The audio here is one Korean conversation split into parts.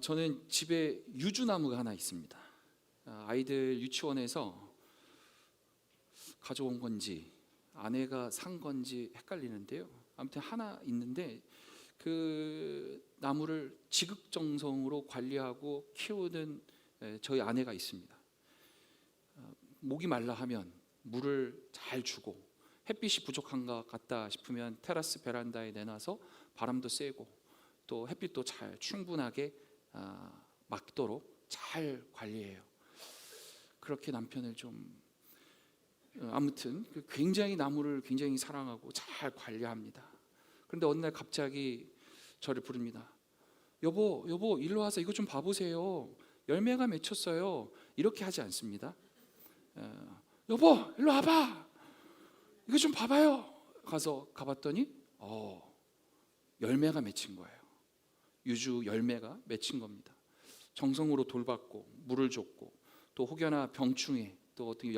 저는 집에 유주나무가 하나 있습니다. 아이들 유치원에서 가져온 건지 아내가 산 건지 헷갈리는데요. 아무튼 하나 있는데 그 나무를 지극정성으로 관리하고 키우는 저희 아내가 있습니다. 목이 말라 하면 물을 잘 주고, 햇빛이 부족한 것 같다 싶으면 테라스 베란다에 내놔서 바람도 쐬고 또 햇빛도 잘 충분하게 막도록 잘 관리해요. 그렇게 남편을 좀 아무튼 굉장히 나무를 굉장히 사랑하고 잘 관리합니다. 그런데 어느 날 갑자기 저를 부릅니다. 여보 일로 와서 이거 좀 봐보세요. 열매가 맺혔어요. 이렇게 하지 않습니다. 여보 일로 와봐. 이거 좀 봐봐요. 가봤더니 열매가 맺힌 거예요. 유주 열매가 맺힌 겁니다. 정성으로 돌봤고 물을 줬고 또 혹여나 병충해 또 어떻게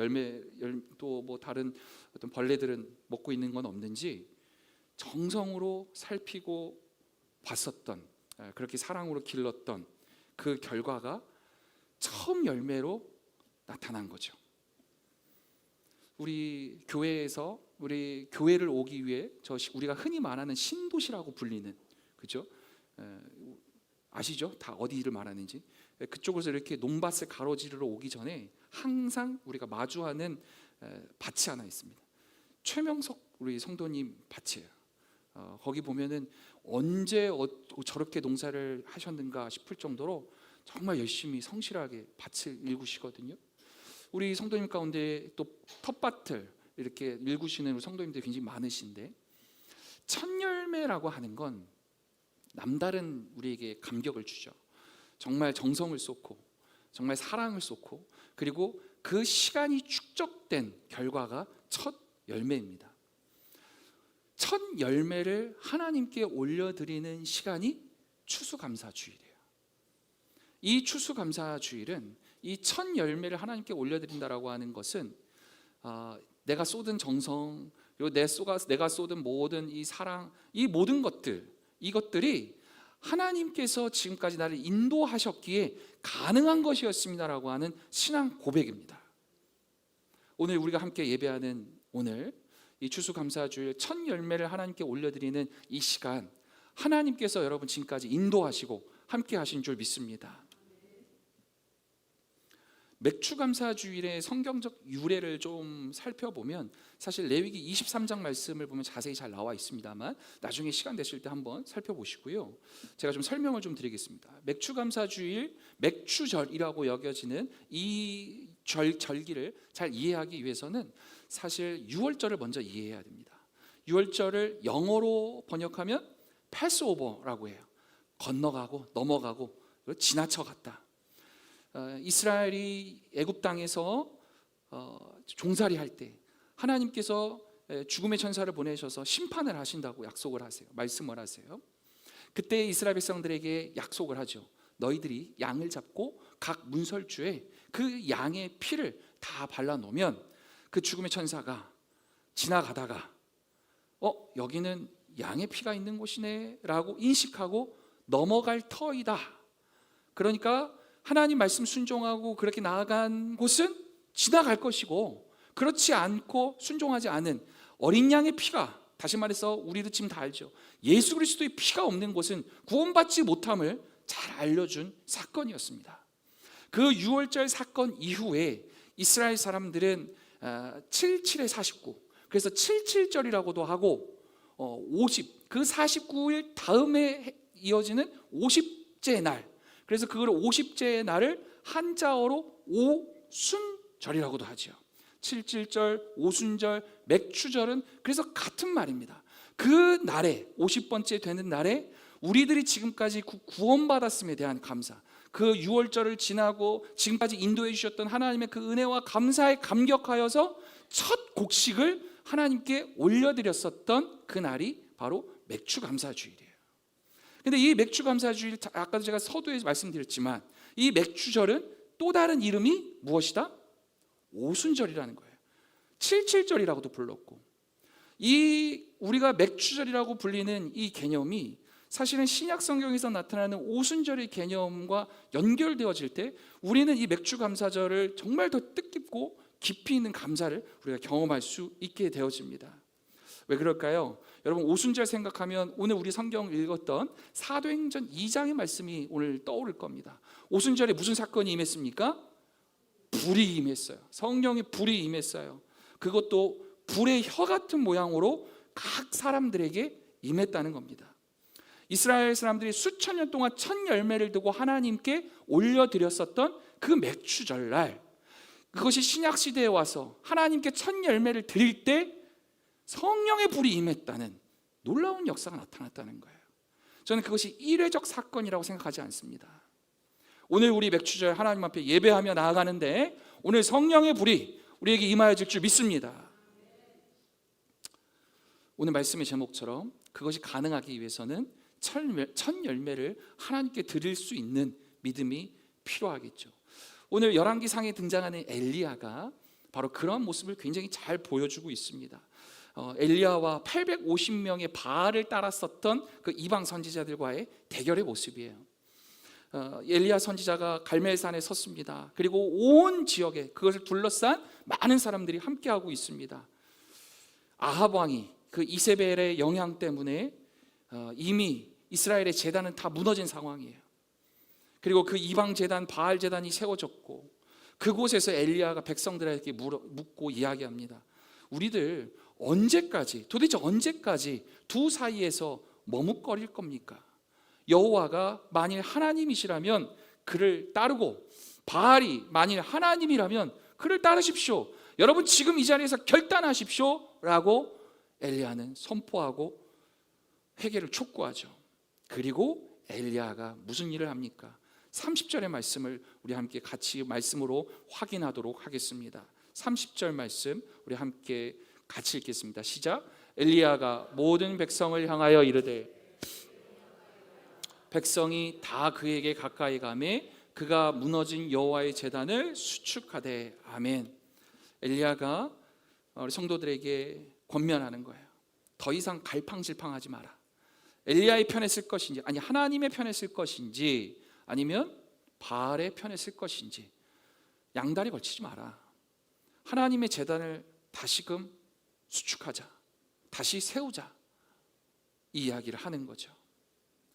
또 뭐 다른 어떤 벌레들은 먹고 있는 건 없는지 정성으로 살피고 봤었던, 그렇게 사랑으로 길렀던 그 결과가 처음 열매로 나타난 거죠. 우리 교회에서 우리 교회를 오기 위해 우리가 흔히 말하는 신도시라고 불리는, 그죠? 아시죠? 다 어디를 말하는지. 그쪽에서 이렇게 논밭을 가로지르러 오기 전에 항상 우리가 마주하는 밭이 하나 있습니다. 최명석 우리 성도님 밭이에요. 거기 보면은 언제 저렇게 농사를 하셨는가 싶을 정도로 정말 열심히 성실하게 밭을 일구시거든요. 우리 성도님 가운데 또 텃밭을 이렇게 일구시는 성도님들이 굉장히 많으신데, 첫 열매라고 하는 건 남다른 우리에게 감격을 주죠. 정말 정성을 쏟고 정말 사랑을 쏟고 그리고 그 시간이 축적된 결과가 첫 열매입니다. 첫 열매를 하나님께 올려드리는 시간이 추수감사주일이에요. 이 추수감사주일은 이 첫 열매를 하나님께 올려드린다라고 하는 것은 내가 쏟은 정성, 그리고 내가 쏟은 모든 이 사랑, 이 모든 이것들이 하나님께서 지금까지 나를 인도하셨기에 가능한 것이었습니다라고 하는 신앙 고백입니다. 오늘 우리가 함께 예배하는 오늘 이 추수감사주일 첫 열매를 하나님께 올려드리는 이 시간, 하나님께서 여러분 지금까지 인도하시고 함께 하신 줄 믿습니다. 맥추감사주일의 성경적 유래를 좀 살펴보면 사실 레위기 23장 말씀을 보면 자세히 잘 나와 있습니다만 나중에 시간 되실 때 한번 살펴보시고요. 제가 좀 설명을 좀 드리겠습니다. 맥추감사주일, 맥추절이라고 여겨지는 이 절기를 잘 이해하기 위해서는 사실 유월절을 먼저 이해해야 됩니다. 유월절을 영어로 번역하면 패스오버라고 해요. 건너가고 넘어가고 지나쳐갔다. 이스라엘이 애굽 땅에서 종살이 할 때 하나님께서 죽음의 천사를 보내셔서 심판을 하신다고 약속을 하세요. 말씀을 하세요. 그때 이스라엘 백성들에게 약속을 하죠. 너희들이 양을 잡고 각 문설주에 그 양의 피를 다 발라놓으면 그 죽음의 천사가 지나가다가 여기는 양의 피가 있는 곳이네 라고 인식하고 넘어갈 터이다. 그러니까 하나님 말씀 순종하고 그렇게 나아간 곳은 지나갈 것이고, 그렇지 않고 순종하지 않은 어린 양의 피가, 다시 말해서 우리도 지금 다 알죠. 예수 그리스도의 피가 없는 곳은 구원받지 못함을 잘 알려준 사건이었습니다. 그 유월절 사건 이후에 이스라엘 사람들은 77에 49, 그래서 77절이라고도 하고 50, 그 49일 다음에 이어지는 50째 날, 그래서 그걸 50제의 날을 한자어로 오순절이라고도 하죠. 77절, 오순절, 맥추절은 그래서 같은 말입니다. 그 날에 50번째 되는 날에 우리들이 지금까지 구원받았음에 대한 감사, 그 유월절을 지나고 지금까지 인도해 주셨던 하나님의 그 은혜와 감사에 감격하여서 첫 곡식을 하나님께 올려드렸었던 그 날이 바로 맥추감사주일이에요. 근데 이 맥추감사주일, 아까도 제가 서두에 말씀드렸지만 이 맥추절은 또 다른 이름이 무엇이다? 오순절이라는 거예요. 77절이라고도 불렀고, 이 우리가 맥추절이라고 불리는 이 개념이 사실은 신약 성경에서 나타나는 오순절의 개념과 연결되어질 때 우리는 이 맥주 감사절을 정말 더 뜻깊고 깊이 있는 감사를 우리가 경험할 수 있게 되어집니다. 왜 그럴까요? 여러분, 오순절 생각하면 오늘 우리 성경 읽었던 사도행전 2장의 말씀이 오늘 떠오를 겁니다. 오순절에 무슨 사건이 임했습니까? 불이 임했어요. 성령의 불이 임했어요. 그것도 불의 혀 같은 모양으로 각 사람들에게 임했다는 겁니다. 이스라엘 사람들이 수천 년 동안 첫 열매를 두고 하나님께 올려드렸었던 그 맥주절날, 그것이 신약 시대에 와서 하나님께 첫 열매를 드릴 때 성령의 불이 임했다는 놀라운 역사가 나타났다는 거예요. 저는 그것이 일회적 사건이라고 생각하지 않습니다. 오늘 우리 맥주절 하나님 앞에 예배하며 나아가는데 오늘 성령의 불이 우리에게 임하여질 줄 믿습니다. 오늘 말씀의 제목처럼 그것이 가능하기 위해서는 첫 열매를 하나님께 드릴 수 있는 믿음이 필요하겠죠. 오늘 열왕기상에 등장하는 엘리야가 바로 그런 모습을 굉장히 잘 보여주고 있습니다. 엘리야와 850명의 바알을 따랐었던 그 이방 선지자들과의 대결의 모습이에요. 엘리야 선지자가 갈멜산에 섰습니다. 그리고 온 지역에 그것을 둘러싼 많은 사람들이 함께하고 있습니다. 아합 왕이 그 이세벨의 영향 때문에 이미 이스라엘의 제단은 다 무너진 상황이에요. 그리고 그 이방 제단 바알 제단이 세워졌고 그곳에서 엘리야가 백성들에게 묻고 이야기합니다. 우리들 도대체 언제까지 두 사이에서 머뭇거릴 겁니까? 여호와가 만일 하나님이시라면 그를 따르고 바알이 만일 하나님이라면 그를 따르십시오. 여러분 지금 이 자리에서 결단하십시오 라고 엘리야는 선포하고 회개를 촉구하죠. 그리고 엘리야가 무슨 일을 합니까? 30절의 말씀을 우리 함께 같이 말씀으로 확인하도록 하겠습니다. 30절 말씀 우리 함께 같이 읽겠습니다. 시작. 엘리야가 모든 백성을 향하여 이르되 백성이 다 그에게 가까이 가매 그가 무너진 여호와의 제단을 수축하되. 아멘. 엘리야가 우리 성도들에게 권면하는 거예요. 더 이상 갈팡질팡하지 마라. 엘리야의 편에 쓸 것인지, 아니 하나님의 편에 쓸 것인지, 아니면 바알의 편에 쓸 것인지 양다리 걸치지 마라. 하나님의 제단을 다시금 수축하자, 다시 세우자, 이 이야기를 하는 거죠.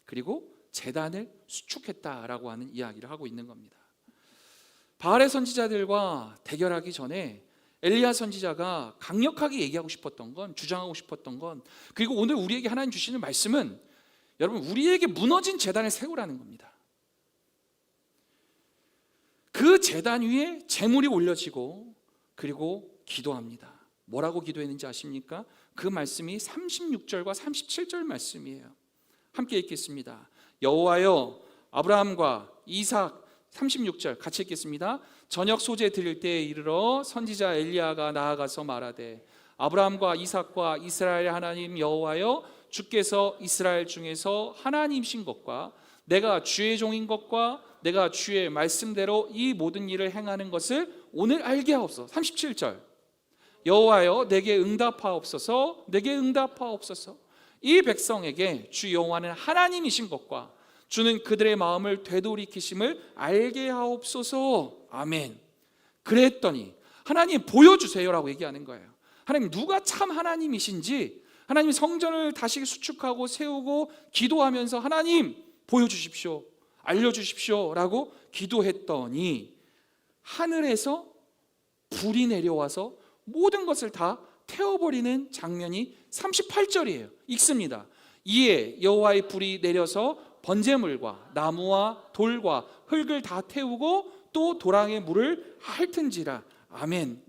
그리고 제단을 수축했다라고 하는 이야기를 하고 있는 겁니다. 바알의 선지자들과 대결하기 전에 엘리야 선지자가 강력하게 얘기하고 싶었던 건, 주장하고 싶었던 건, 그리고 오늘 우리에게 하나님 주시는 말씀은 여러분 우리에게 무너진 제단을 세우라는 겁니다. 그 제단 위에 제물이 올려지고 그리고 기도합니다. 뭐라고 기도했는지 아십니까? 그 말씀이 36절과 37절 말씀이에요. 함께 읽겠습니다. 여호와여 아브라함과 이삭, 36절 같이 읽겠습니다. 저녁 소재 드릴 때에 이르러 선지자 엘리야가 나아가서 말하되 아브라함과 이삭과 이스라엘 하나님 여호와여 주께서 이스라엘 중에서 하나님이신 것과 내가 주의 종인 것과 내가 주의 말씀대로 이 모든 일을 행하는 것을 오늘 알게 하옵소서. 37절 여호와여 내게 응답하옵소서. 내게 응답하옵소서. 이 백성에게 주 여호와는 하나님이신 것과 주는 그들의 마음을 되돌이키심을 알게 하옵소서. 아멘. 그랬더니 하나님 보여주세요라고 얘기하는 거예요. 하나님 누가 참 하나님이신지 하나님 성전을 다시 수축하고 세우고 기도하면서 하나님 보여주십시오, 알려주십시오 라고 기도했더니 하늘에서 불이 내려와서 모든 것을 다 태워버리는 장면이 38절이에요. 읽습니다. 이에 여호와의 불이 내려서 번제물과 나무와 돌과 흙을 다 태우고 또 도랑의 물을 핥은지라. 아멘.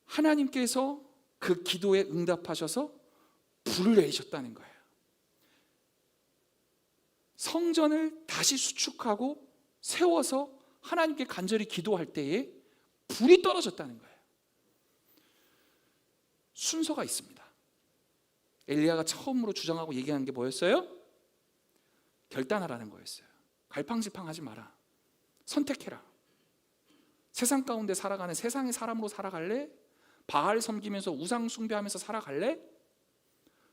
하나님께서 그 기도에 응답하셔서 불을 내리셨다는 거예요. 성전을 다시 수축하고 세워서 하나님께 간절히 기도할 때에 불이 떨어졌다는 거예요. 순서가 있습니다. 엘리야가 처음으로 주장하고 얘기하는 게 뭐였어요? 결단하라는 거였어요. 갈팡질팡하지 마라. 선택해라. 세상 가운데 살아가는 세상의 사람으로 살아갈래? 바알 섬기면서 우상 숭배하면서 살아갈래?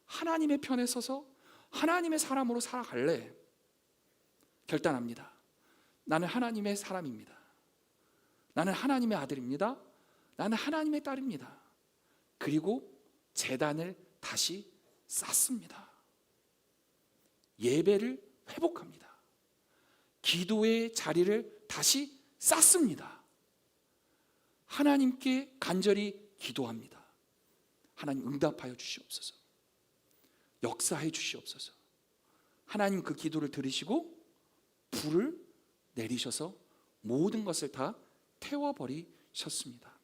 하나님의 편에 서서 하나님의 사람으로 살아갈래? 결단합니다. 나는 하나님의 사람입니다. 나는 하나님의 아들입니다. 나는 하나님의 딸입니다. 그리고 제단을 다시 쌓습니다. 예배를 회복합니다. 기도의 자리를 다시 쌓습니다. 하나님께 간절히 기도합니다. 하나님 응답하여 주시옵소서. 역사해 주시옵소서. 하나님 그 기도를 들으시고 불을 내리셔서 모든 것을 다 태워버리셨습니다.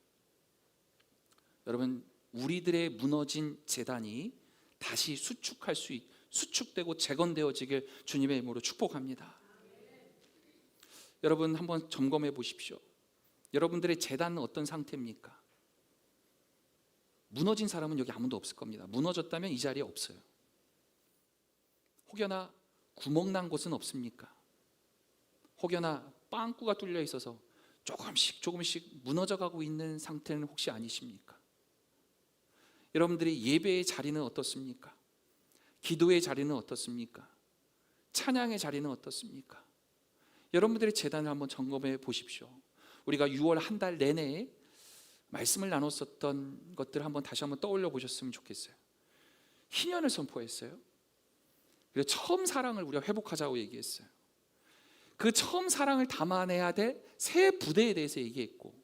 여러분, 우리들의 무너진 제단이 다시 수축되고 재건되어지길 주님의 이름으로 축복합니다. 여러분, 한번 점검해 보십시오. 여러분들의 제단은 어떤 상태입니까? 무너진 사람은 여기 아무도 없을 겁니다. 무너졌다면 이 자리에 없어요. 혹여나 구멍난 곳은 없습니까? 혹여나 빵꾸가 뚫려 있어서 조금씩 무너져가고 있는 상태는 혹시 아니십니까? 여러분들의 예배의 자리는 어떻습니까? 기도의 자리는 어떻습니까? 찬양의 자리는 어떻습니까? 여러분들의 제단을 한번 점검해 보십시오. 우리가 6월 한 달 내내 말씀을 나눴었던 것들을 다시 한번 떠올려 보셨으면 좋겠어요. 희년을 선포했어요. 그리고 처음 사랑을 우리가 회복하자고 얘기했어요. 그 처음 사랑을 담아내야 될 새 부대에 대해서 얘기했고,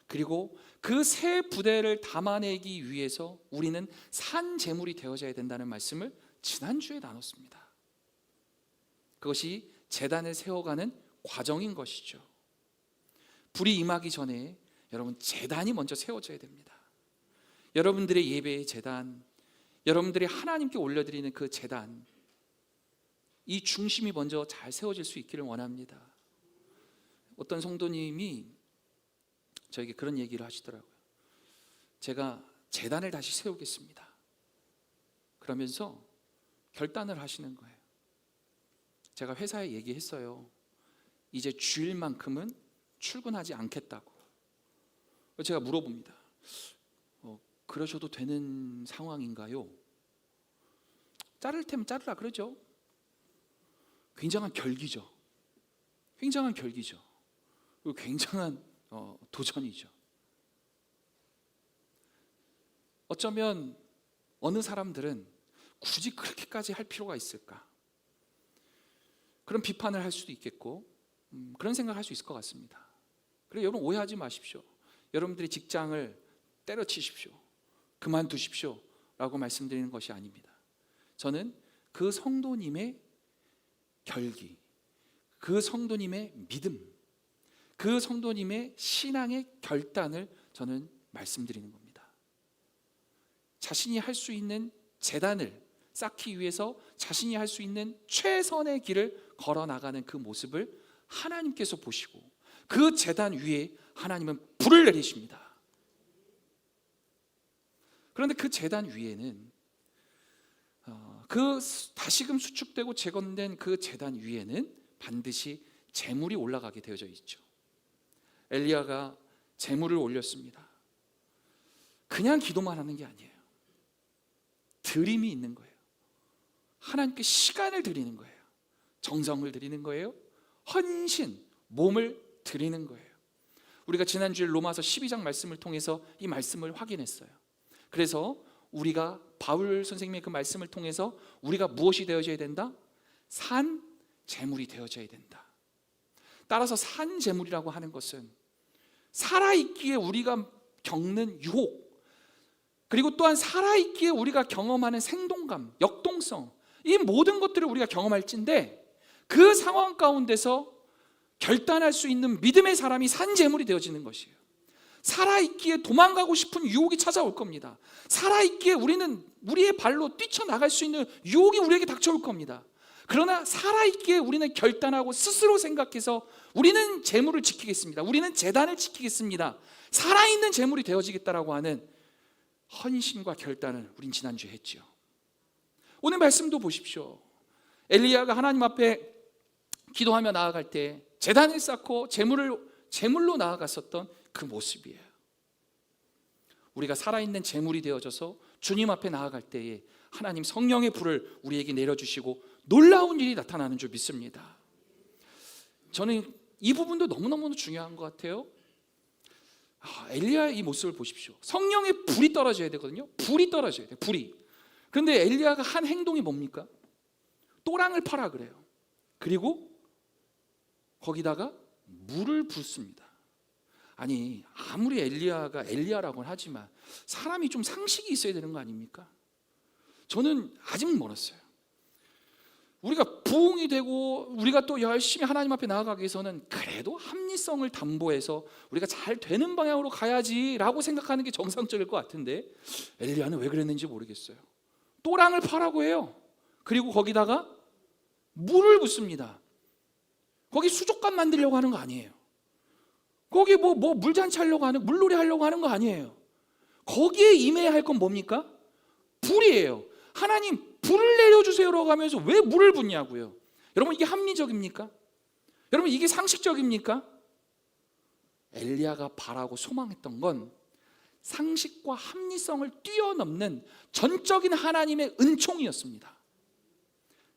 그리고 그 새 부대를 담아내기 위해서 우리는 산 제물이 되어져야 된다는 말씀을 지난주에 나눴습니다. 그것이 제단을 세워가는 과정인 것이죠. 불이 임하기 전에 여러분, 제단이 먼저 세워져야 됩니다. 여러분들의 예배의 제단, 여러분들이 하나님께 올려드리는 그 제단, 이 중심이 먼저 잘 세워질 수 있기를 원합니다. 어떤 성도님이 저에게 그런 얘기를 하시더라고요. 제가 제단을 다시 세우겠습니다. 그러면서 결단을 하시는 거예요. 제가 회사에 얘기했어요. 이제 주일만큼은 출근하지 않겠다고. 제가 물어봅니다. 그러셔도 되는 상황인가요? 자를 테면 자르라 그러죠. 굉장한 결기죠. 굉장한 결기죠. 그리고 굉장한 도전이죠. 어쩌면 어느 사람들은 굳이 그렇게까지 할 필요가 있을까? 그런 비판을 할 수도 있겠고, 그런 생각을 할 수 있을 것 같습니다. 그리고 여러분, 오해하지 마십시오. 여러분들이 직장을 때려치십시오, 그만두십시오 라고 말씀드리는 것이 아닙니다. 저는 그 성도님의 결기, 그 성도님의 믿음, 그 성도님의 신앙의 결단을 저는 말씀드리는 겁니다. 자신이 할 수 있는 제단을 쌓기 위해서 자신이 할 수 있는 최선의 길을 걸어나가는 그 모습을 하나님께서 보시고 그 제단 위에 하나님은 불을 내리십니다. 그런데 그 제단 위에는 그 다시금 수축되고 재건된 그 제단 위에는 반드시 제물이 올라가게 되어져 있죠. 엘리야가 제물을 올렸습니다. 그냥 기도만 하는 게 아니에요. 드림이 있는 거예요. 하나님께 시간을 드리는 거예요. 정성을 드리는 거예요. 헌신, 몸을 드리는 거예요. 우리가 지난주에 로마서 12장 말씀을 통해서 이 말씀을 확인했어요. 그래서 우리가 바울 선생님의 그 말씀을 통해서 우리가 무엇이 되어져야 된다? 산 제물이 되어져야 된다. 따라서 산 제물이라고 하는 것은 살아있기에 우리가 겪는 유혹, 그리고 또한 살아있기에 우리가 경험하는 생동감, 역동성, 이 모든 것들을 우리가 경험할진데 그 상황 가운데서 결단할 수 있는 믿음의 사람이 산 제물이 되어지는 것이에요. 살아있기에 도망가고 싶은 유혹이 찾아올 겁니다. 살아있기에 우리는 우리의 발로 뛰쳐나갈 수 있는 유혹이 우리에게 닥쳐올 겁니다. 그러나 살아있기에 우리는 결단하고 스스로 생각해서 우리는 제물을 지키겠습니다. 우리는 제단을 지키겠습니다. 살아있는 제물이 되어지겠다라고 하는 헌신과 결단을 우린 지난주에 했죠. 오늘 말씀도 보십시오. 엘리야가 하나님 앞에 기도하며 나아갈 때 제단을 쌓고 제물로 나아갔었던 그 모습이에요. 우리가 살아있는 제물이 되어져서 주님 앞에 나아갈 때에 하나님 성령의 불을 우리에게 내려주시고 놀라운 일이 나타나는 줄 믿습니다. 저는 이 부분도 너무너무 중요한 것 같아요. 엘리야의 이 모습을 보십시오. 성령의 불이 떨어져야 되거든요. 불이 떨어져야 돼요. 불이. 그런데 엘리야가 한 행동이 뭡니까? 또랑을 파라 그래요. 그리고 거기다가 물을 붓습니다. 아니, 아무리 엘리야가 엘리야라고는 하지만 사람이 좀 상식이 있어야 되는 거 아닙니까? 저는 아직 멀었어요. 우리가 부흥이 되고 우리가 또 열심히 하나님 앞에 나아가기 위해서는 그래도 합리성을 담보해서 우리가 잘 되는 방향으로 가야지라고 생각하는 게 정상적일 것 같은데 엘리야는 왜 그랬는지 모르겠어요. 또랑을 파라고 해요. 그리고 거기다가 물을 붓습니다. 거기 수족관 만들려고 하는 거 아니에요. 거기 뭐 물잔치 하려고 하는, 물놀이 하려고 하는 거 아니에요. 거기에 임해야 할 건 뭡니까? 불이에요. 하나님 불을 내려주세요라고 하면서 왜 물을 붓냐고요. 여러분, 이게 합리적입니까? 여러분, 이게 상식적입니까? 엘리야가 바라고 소망했던 건 상식과 합리성을 뛰어넘는 전적인 하나님의 은총이었습니다.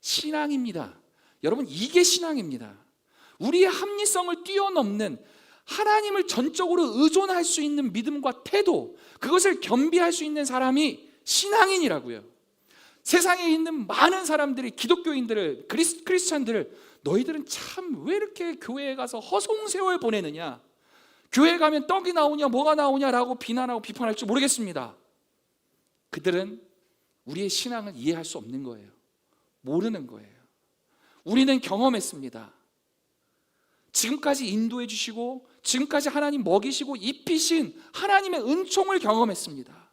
신앙입니다. 여러분, 이게 신앙입니다. 우리의 합리성을 뛰어넘는 하나님을 전적으로 의존할 수 있는 믿음과 태도, 그것을 겸비할 수 있는 사람이 신앙인이라고요. 세상에 있는 많은 사람들이, 기독교인들을, 크리스찬들을 너희들은 참 왜 이렇게 교회에 가서 허송세월 보내느냐, 교회 가면 떡이 나오냐 뭐가 나오냐라고 비난하고 비판할지 모르겠습니다. 그들은 우리의 신앙을 이해할 수 없는 거예요. 모르는 거예요. 우리는 경험했습니다. 지금까지 인도해 주시고 지금까지 하나님 먹이시고 입히신 하나님의 은총을 경험했습니다.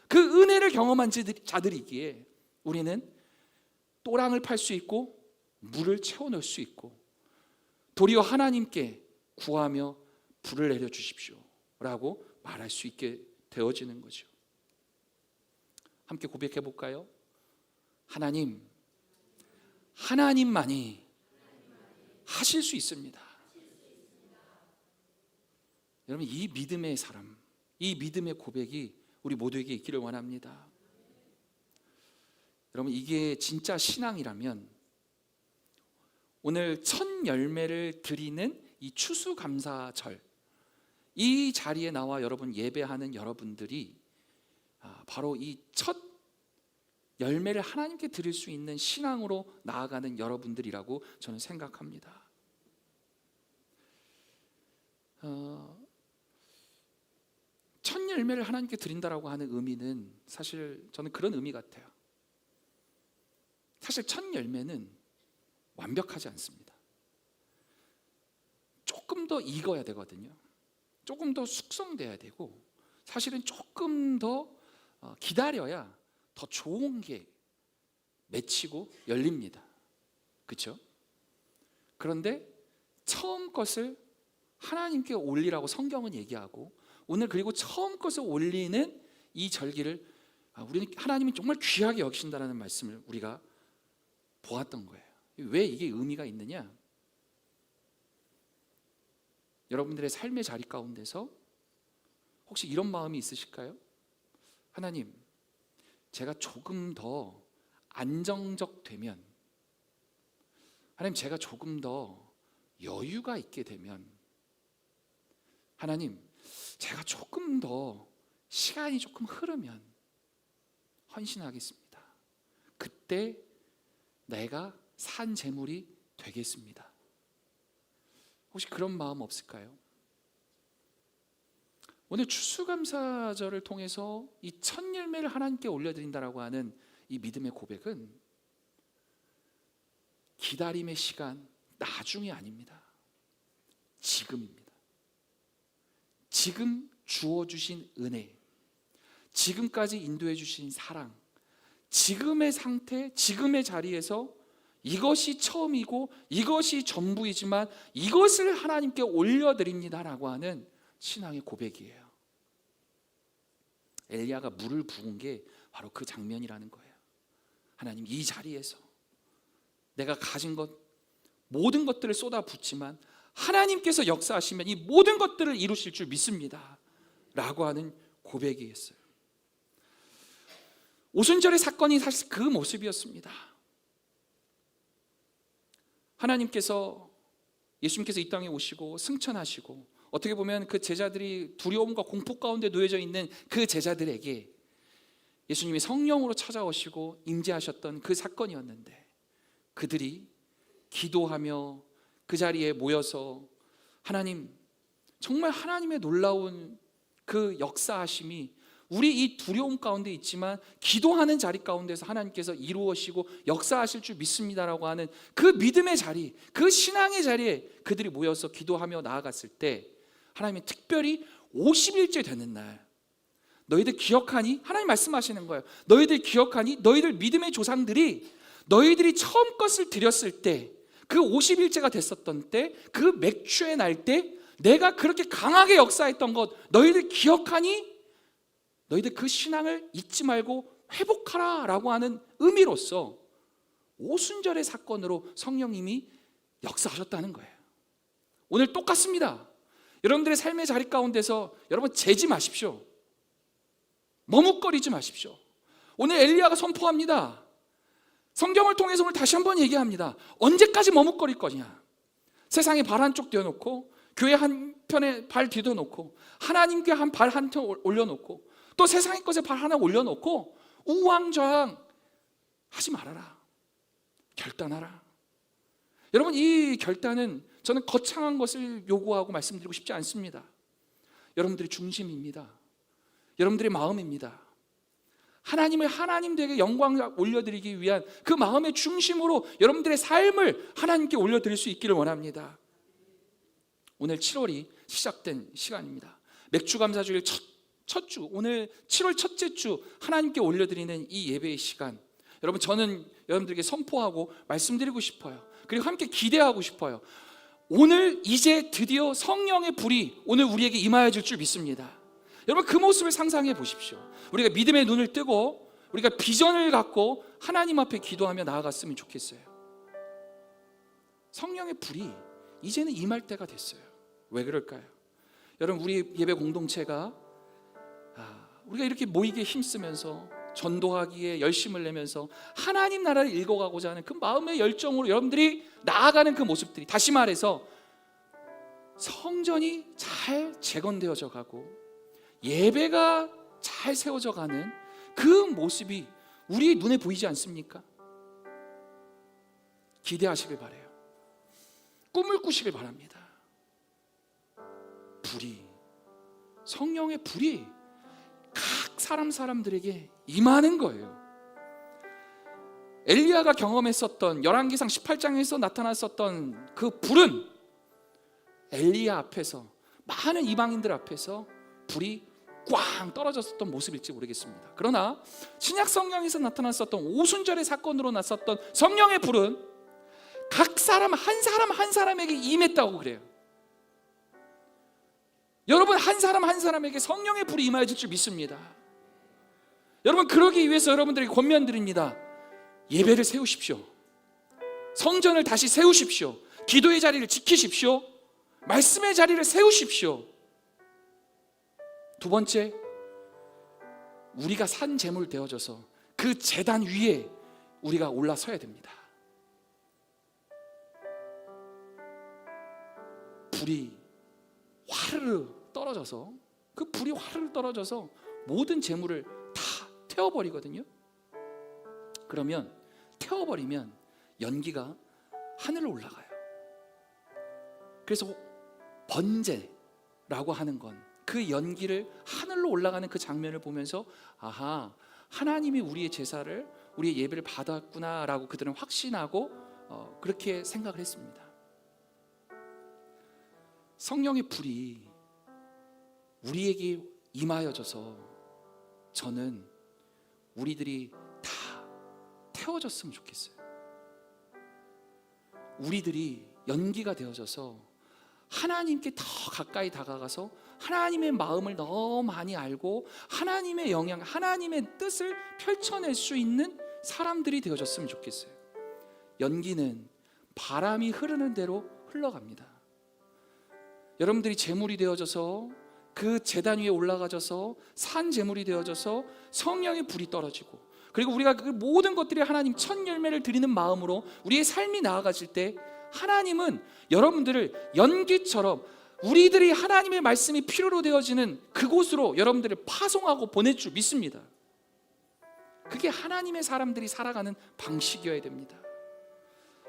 그 은혜를 경험한 자들이기에 우리는 또랑을 팔 수 있고 물을 채워넣을 수 있고 도리어 하나님께 구하며 불을 내려주십시오 라고 말할 수 있게 되어지는 거죠. 함께 고백해 볼까요? 하나님만이 하실 수 있습니다. 여러분, 이 믿음의 사람, 이 믿음의 고백이 우리 모두에게 있기를 원합니다. 여러분, 이게 진짜 신앙이라면 오늘 첫 열매를 드리는 이 추수감사절, 이 자리에 나와 여러분 예배하는 여러분들이 바로 이 첫 열매를 하나님께 드릴 수 있는 신앙으로 나아가는 여러분들이라고 저는 생각합니다. 첫 열매를 하나님께 드린다라고 하는 의미는 사실 저는 그런 의미 같아요. 사실 첫 열매는 완벽하지 않습니다. 조금 더 익어야 되거든요. 조금 더 숙성돼야 되고 사실은 조금 더 기다려야 더 좋은 게 맺히고 열립니다. 그렇죠? 그런데 처음 것을 하나님께 올리라고 성경은 얘기하고 오늘 그리고 처음 것을 올리는 이 절기를 우리는 하나님이 정말 귀하게 여기신다는 말씀을 우리가 보았던 거예요. 왜 이게 의미가 있느냐? 여러분들의 삶의 자리 가운데서 혹시 이런 마음이 있으실까요? 하나님, 제가 조금 더 안정적 되면, 하나님, 제가 조금 더 여유가 있게 되면, 하나님, 제가 조금 더 시간이 조금 흐르면 헌신하겠습니다. 그때 내가 산 재물이 되겠습니다. 혹시 그런 마음 없을까요? 오늘 추수감사절을 통해서 이 첫 열매를 하나님께 올려드린다라고 하는 이 믿음의 고백은 기다림의 시간, 나중이 아닙니다. 지금입니다. 지금 주어주신 은혜, 지금까지 인도해 주신 사랑, 지금의 상태, 지금의 자리에서 이것이 처음이고 이것이 전부이지만 이것을 하나님께 올려드립니다라고 하는 신앙의 고백이에요. 엘리야가 물을 부은 게 바로 그 장면이라는 거예요. 하나님, 이 자리에서 내가 가진 것 모든 것들을 쏟아붓지만 하나님께서 역사하시면 이 모든 것들을 이루실 줄 믿습니다 라고 하는 고백이었어요. 오순절의 사건이 사실 그 모습이었습니다. 하나님께서, 예수님께서 이 땅에 오시고 승천하시고, 어떻게 보면 그 제자들이 두려움과 공포 가운데 놓여져 있는 그 제자들에게 예수님이 성령으로 찾아오시고 임재하셨던 그 사건이었는데, 그들이 기도하며 그 자리에 모여서 하나님, 정말 하나님의 놀라운 그 역사하심이 우리 이 두려움 가운데 있지만 기도하는 자리 가운데서 하나님께서 이루어시고 역사하실 줄 믿습니다라고 하는 그 믿음의 자리, 그 신앙의 자리에 그들이 모여서 기도하며 나아갔을 때, 하나님이 특별히 50일째 되는 날, 너희들 기억하니? 하나님 말씀하시는 거예요. 너희들 기억하니? 너희들 믿음의 조상들이 너희들이 처음 것을 드렸을 때, 그 50일째가 됐었던 때, 그 맥주의 날 때 내가 그렇게 강하게 역사했던 것 너희들 기억하니? 너희들 그 신앙을 잊지 말고 회복하라 라고 하는 의미로서 오순절의 사건으로 성령님이 역사하셨다는 거예요. 오늘 똑같습니다. 여러분들의 삶의 자리 가운데서 여러분 재지 마십시오. 머뭇거리지 마십시오. 오늘 엘리야가 선포합니다. 성경을 통해서 오늘 다시 한번 얘기합니다. 언제까지 머뭇거릴 거냐? 세상에 발 한쪽 띄워놓고, 교회 한편에 발 뒤져놓고, 하나님께 발 한편 올려놓고, 또 세상의 것에 발 하나 올려놓고 우왕좌왕 하지 말아라. 결단하라. 여러분, 이 결단은 저는 거창한 것을 요구하고 말씀드리고 싶지 않습니다. 여러분들의 중심입니다. 여러분들의 마음입니다. 하나님에게 영광을 올려드리기 위한 그 마음의 중심으로 여러분들의 삶을 하나님께 올려드릴 수 있기를 원합니다. 오늘 7월이 시작된 시간입니다. 맥주감사주일 첫 주, 오늘 7월 첫째 주 하나님께 올려드리는 이 예배의 시간, 여러분, 저는 여러분들에게 선포하고 말씀드리고 싶어요. 그리고 함께 기대하고 싶어요. 오늘 이제 드디어 성령의 불이 오늘 우리에게 임하여질 줄 믿습니다. 여러분, 그 모습을 상상해 보십시오. 우리가 믿음의 눈을 뜨고 우리가 비전을 갖고 하나님 앞에 기도하며 나아갔으면 좋겠어요. 성령의 불이 이제는 임할 때가 됐어요. 왜 그럴까요? 여러분, 우리 예배 공동체가 우리가 이렇게 모이기에 힘쓰면서 전도하기에 열심을 내면서 하나님 나라를 읽어가고자 하는 그 마음의 열정으로 여러분들이 나아가는 그 모습들이, 다시 말해서 성전이 잘 재건되어져 가고 예배가 잘 세워져 가는 그 모습이 우리 눈에 보이지 않습니까? 기대하시길 바라요. 꿈을 꾸시길 바랍니다. 불이, 성령의 불이 각 사람들에게 임하는 거예요. 엘리야가 경험했었던 열왕기상 18장에서 나타났었던 그 불은 엘리야 앞에서, 많은 이방인들 앞에서 불이 꽝 떨어졌었던 모습일지 모르겠습니다. 그러나 신약 성경에서 나타났었던 오순절의 사건으로 났었던 성령의 불은 각 사람 한 사람에게 임했다고 그래요. 여러분, 한 사람에게 성령의 불이 임하여질 줄 믿습니다. 여러분, 그러기 위해서 여러분들에게 권면드립니다. 예배를 세우십시오. 성전을 다시 세우십시오. 기도의 자리를 지키십시오. 말씀의 자리를 세우십시오. 두 번째, 우리가 산 제물 되어져서 그 제단 위에 우리가 올라서야 됩니다. 불이 화르르 떨어져서, 그 불이 화르르 떨어져서 모든 제물을 다 태워버리거든요. 그러면 태워버리면 연기가 하늘로 올라가요. 그래서 번제라고 하는 건 그 연기를 하늘로 올라가는 그 장면을 보면서, 아하, 하나님이 우리의 제사를, 우리의 예배를 받았구나라고 그들은 확신하고 그렇게 생각을 했습니다. 성령의 불이 우리에게 임하여져서 저는 우리들이 다 태워졌으면 좋겠어요. 우리들이 연기가 되어져서 하나님께 더 가까이 다가가서 하나님의 마음을 너무 많이 알고 하나님의 영향, 하나님의 뜻을 펼쳐낼 수 있는 사람들이 되어졌으면 좋겠어요. 연기는 바람이 흐르는 대로 흘러갑니다. 여러분들이 제물이 되어져서 그 제단 위에 올라가져서 산 제물이 되어져서 성령의 불이 떨어지고 그리고 우리가 그 모든 것들이 하나님 첫 열매를 드리는 마음으로 우리의 삶이 나아가질 때 하나님은 여러분들을 연기처럼 우리들이 하나님의 말씀이 필요로 되어지는 그곳으로 여러분들을 파송하고 보낼 줄 믿습니다. 그게 하나님의 사람들이 살아가는 방식이어야 됩니다.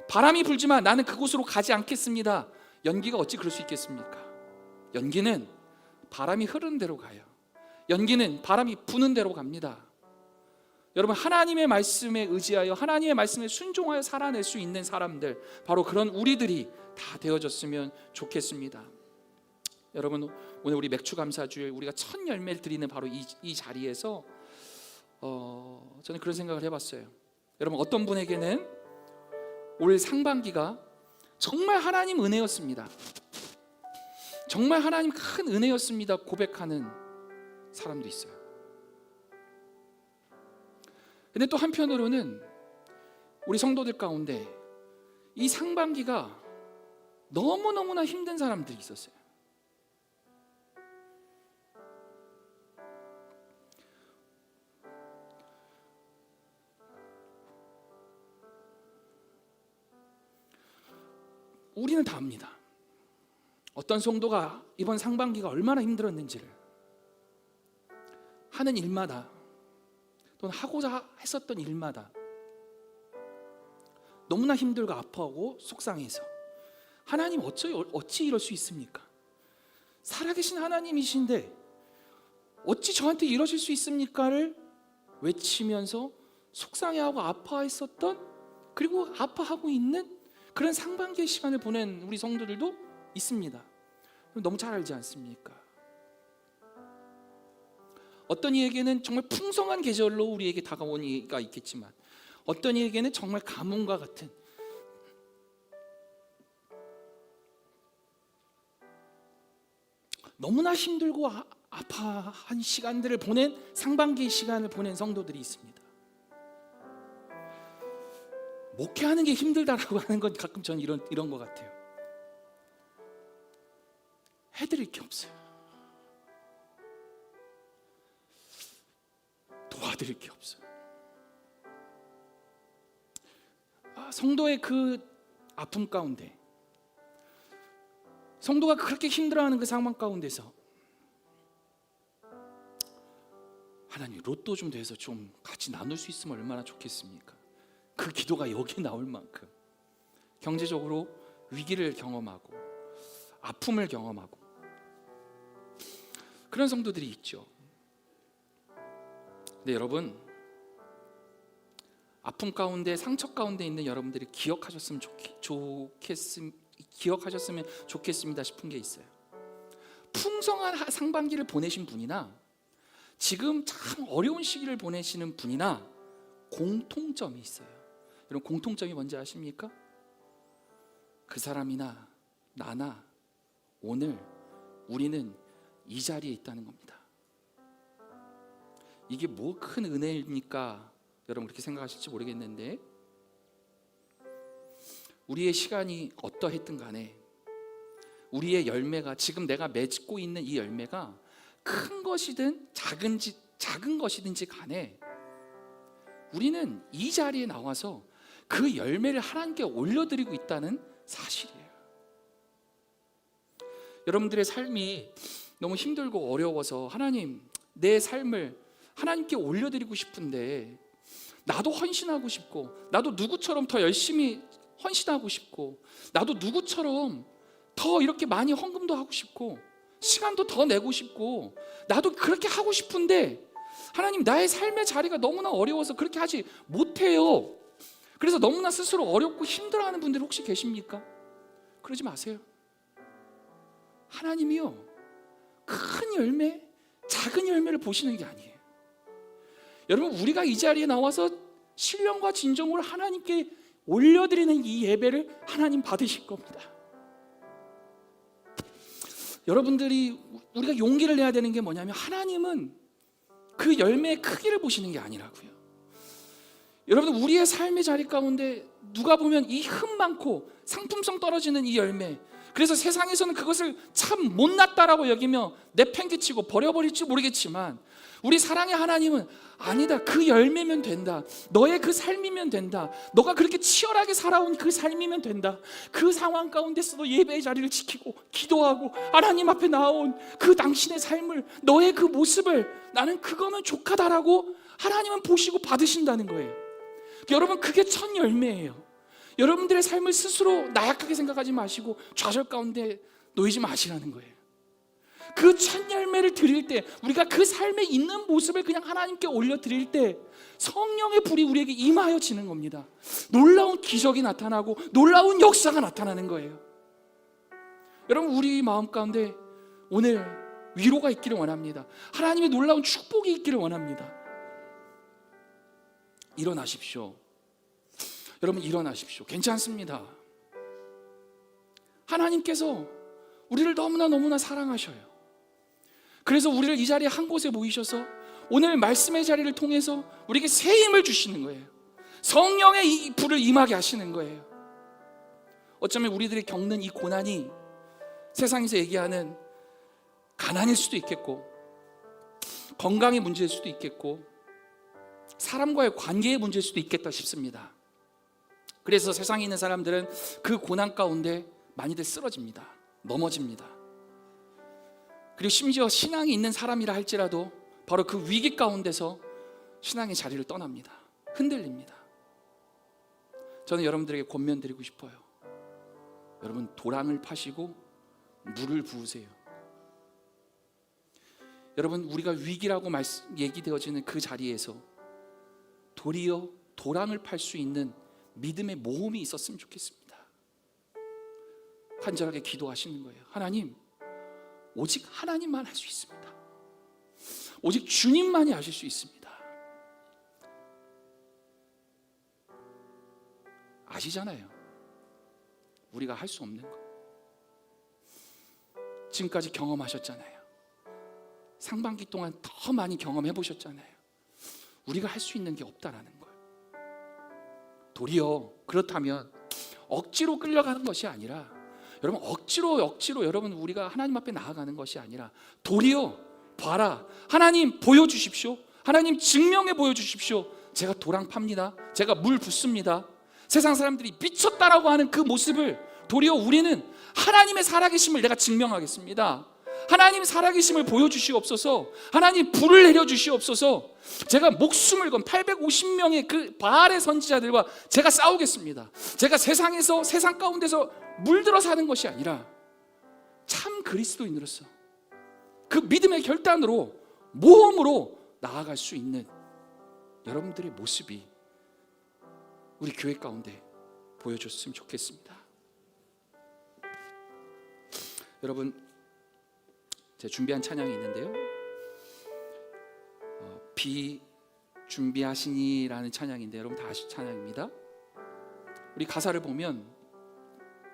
바람이 불지만 나는 그곳으로 가지 않겠습니다. 연기가 어찌 그럴 수 있겠습니까? 연기는 바람이 흐르는 대로 가요. 연기는 바람이 부는 대로 갑니다. 여러분, 하나님의 말씀에 의지하여 하나님의 말씀에 순종하여 살아낼 수 있는 사람들, 바로 그런 우리들이 다 되어졌으면 좋겠습니다. 여러분, 오늘 우리 맥주 감사주일 우리가 첫 열매를 드리는 바로 이 자리에서 저는 그런 생각을 해봤어요. 여러분, 어떤 분에게는 올 상반기가 정말 하나님 은혜였습니다. 정말 하나님 큰 은혜였습니다 고백하는 사람도 있어요. 근데 또 한편으로는 우리 성도들 가운데 이 상반기가 너무너무나 힘든 사람들이 있었어요. 우리는 다 압니다. 어떤 성도가 이번 상반기가 얼마나 힘들었는지를. 하는 일마다 또는 하고자 했었던 일마다 너무나 힘들고 아파하고 속상해서 하나님 어찌 이럴 수 있습니까? 살아계신 하나님이신데 어찌 저한테 이러실 수 있습니까를 외치면서 속상해하고 아파했었던, 그리고 아파하고 있는 그런 상반기의 시간을 보낸 우리 성도들도 있습니다. 너무 잘 알지 않습니까? 어떤 이에게는 정말 풍성한 계절로 우리에게 다가온 이가 있겠지만, 어떤 이에게는 정말 가뭄과 같은 너무나 힘들고 아파한 시간들을 보낸 상반기의 시간을 보낸 성도들이 있습니다. 목회하는 게 힘들다라고 하는 건 가끔 저는 이런 것 같아요. 해드릴 게 없어요. 도와드릴 게 없어요. 성도의 그 아픔 가운데, 성도가 그렇게 힘들어하는 그 상황 가운데서 하나님, 로또 좀 돼서 좀 같이 나눌 수 있으면 얼마나 좋겠습니까? 그 기도가 여기 나올 만큼 경제적으로 위기를 경험하고 아픔을 경험하고 그런 성도들이 있죠. 근데 여러분, 아픔 가운데, 상처 가운데 있는 여러분들이 기억하셨으면 좋겠습니다 싶은 게 있어요. 풍성한 상반기를 보내신 분이나 지금 참 어려운 시기를 보내시는 분이나 공통점이 있어요. 여러분, 공통점이 뭔지 아십니까? 그 사람이나 나나 오늘 우리는 이 자리에 있다는 겁니다. 이게 뭐 큰 은혜입니까? 여러분 그렇게 생각하실지 모르겠는데, 우리의 시간이 어떠했든 간에 우리의 열매가, 지금 내가 맺고 있는 이 열매가 큰 것이든 작은 것이든지 간에 우리는 이 자리에 나와서 그 열매를 하나님께 올려드리고 있다는 사실이에요. 여러분들의 삶이 너무 힘들고 어려워서 하나님, 내 삶을 하나님께 올려드리고 싶은데 나도 헌신하고 싶고, 나도 누구처럼 더 열심히 헌신하고 싶고, 나도 누구처럼 더 이렇게 많이 헌금도 하고 싶고, 시간도 더 내고 싶고, 나도 그렇게 하고 싶은데 하나님, 나의 삶의 자리가 너무나 어려워서 그렇게 하지 못해요. 그래서 너무나 스스로 어렵고 힘들어하는 분들 혹시 계십니까? 그러지 마세요. 하나님이요, 큰 열매, 작은 열매를 보시는 게 아니에요. 여러분, 우리가 이 자리에 나와서 신령과 진정으로 하나님께 올려드리는 이 예배를 하나님 받으실 겁니다. 여러분들이, 우리가 용기를 내야 되는 게 뭐냐면, 하나님은 그 열매의 크기를 보시는 게 아니라고요. 여러분, 우리의 삶의 자리 가운데 누가 보면 이 흠 많고 상품성 떨어지는 이 열매, 그래서 세상에서는 그것을 참 못났다라고 여기며 내팽개치고 버려버릴지 모르겠지만 우리 사랑의 하나님은 아니다, 그 열매면 된다, 너의 그 삶이면 된다, 너가 그렇게 치열하게 살아온 그 삶이면 된다, 그 상황 가운데서도 예배의 자리를 지키고 기도하고 하나님 앞에 나온 그 당신의 삶을, 너의 그 모습을 나는 그거면 족하다라고 하나님은 보시고 받으신다는 거예요. 여러분, 그게 첫 열매예요. 여러분들의 삶을 스스로 나약하게 생각하지 마시고 좌절 가운데 놓이지 마시라는 거예요. 그 첫 열매를 드릴 때, 우리가 그 삶에 있는 모습을 그냥 하나님께 올려드릴 때 성령의 불이 우리에게 임하여지는 겁니다. 놀라운 기적이 나타나고 놀라운 역사가 나타나는 거예요. 여러분, 우리 마음 가운데 오늘 위로가 있기를 원합니다. 하나님의 놀라운 축복이 있기를 원합니다. 일어나십시오. 여러분, 일어나십시오. 괜찮습니다. 하나님께서 우리를 너무나 사랑하셔요. 그래서 우리를 이 자리에 한 곳에 모이셔서 오늘 말씀의 자리를 통해서 우리에게 새 힘을 주시는 거예요. 성령의 이 불을 임하게 하시는 거예요. 어쩌면 우리들이 겪는 이 고난이 세상에서 얘기하는 가난일 수도 있겠고, 건강의 문제일 수도 있겠고, 사람과의 관계의 문제일 수도 있겠다 싶습니다. 그래서 세상에 있는 사람들은 그 고난 가운데 많이들 쓰러집니다. 넘어집니다. 그리고 심지어 신앙이 있는 사람이라 할지라도 바로 그 위기 가운데서 신앙의 자리를 떠납니다. 흔들립니다. 저는 여러분들에게 권면드리고 싶어요. 여러분, 도랑을 파시고 물을 부으세요. 여러분, 우리가 위기라고 얘기되어지는 그 자리에서 도리어 도랑을 팔 수 있는 믿음의 모험이 있었으면 좋겠습니다. 간절하게 기도하시는 거예요. 하나님, 오직 하나님만 할 수 있습니다. 오직 주님만이 하실 수 있습니다. 아시잖아요, 우리가 할 수 없는 거. 지금까지 경험하셨잖아요. 상반기 동안 더 많이 경험해 보셨잖아요. 우리가 할 수 있는 게 없다라는 걸. 도리어 그렇다면 억지로 끌려가는 것이 아니라, 여러분, 억지로 여러분 우리가 하나님 앞에 나아가는 것이 아니라 도리어 봐라, 하나님 보여주십시오, 하나님 증명해 보여주십시오. 제가 도랑 팝니다, 제가 물 붓습니다. 세상 사람들이 미쳤다라고 하는 그 모습을 도리어 우리는 하나님의 살아계심을 내가 증명하겠습니다. 하나님 살아계심을 보여주시옵소서. 하나님 불을 내려주시옵소서. 제가 목숨을 건 850명의 그 바알의 선지자들과 제가 싸우겠습니다. 제가 세상 가운데서 물들어 사는 것이 아니라 참 그리스도인으로서 그 믿음의 결단으로 모험으로 나아갈 수 있는 여러분들의 모습이 우리 교회 가운데 보여줬으면 좋겠습니다. 여러분, 제가 준비한 찬양이 있는데요, 비준비하시니라는 찬양인데, 여러분 다 아실 찬양입니다. 우리 가사를 보면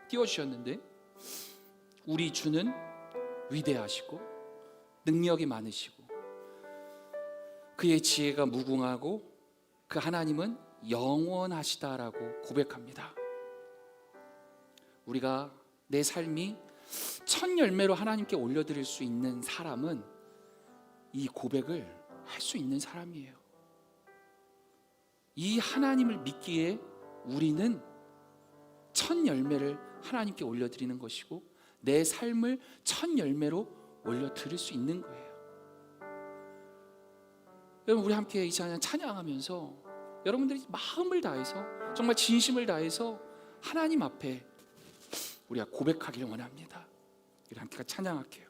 띄워주셨는데, 우리 주는 위대하시고 능력이 많으시고 그의 지혜가 무궁하고 그 하나님은 영원하시다라고 고백합니다. 우리가 내 삶이 첫 열매로 하나님께 올려드릴 수 있는 사람은 이 고백을 할 수 있는 사람이에요. 이 하나님을 믿기에 우리는 첫 열매를 하나님께 올려드리는 것이고, 내 삶을 첫 열매로 올려드릴 수 있는 거예요. 여러분, 우리 함께 이 찬양 찬양하면서 여러분들이 마음을 다해서, 정말 진심을 다해서 하나님 앞에 우리가 고백하기를 원합니다. 우리 함께 찬양할게요.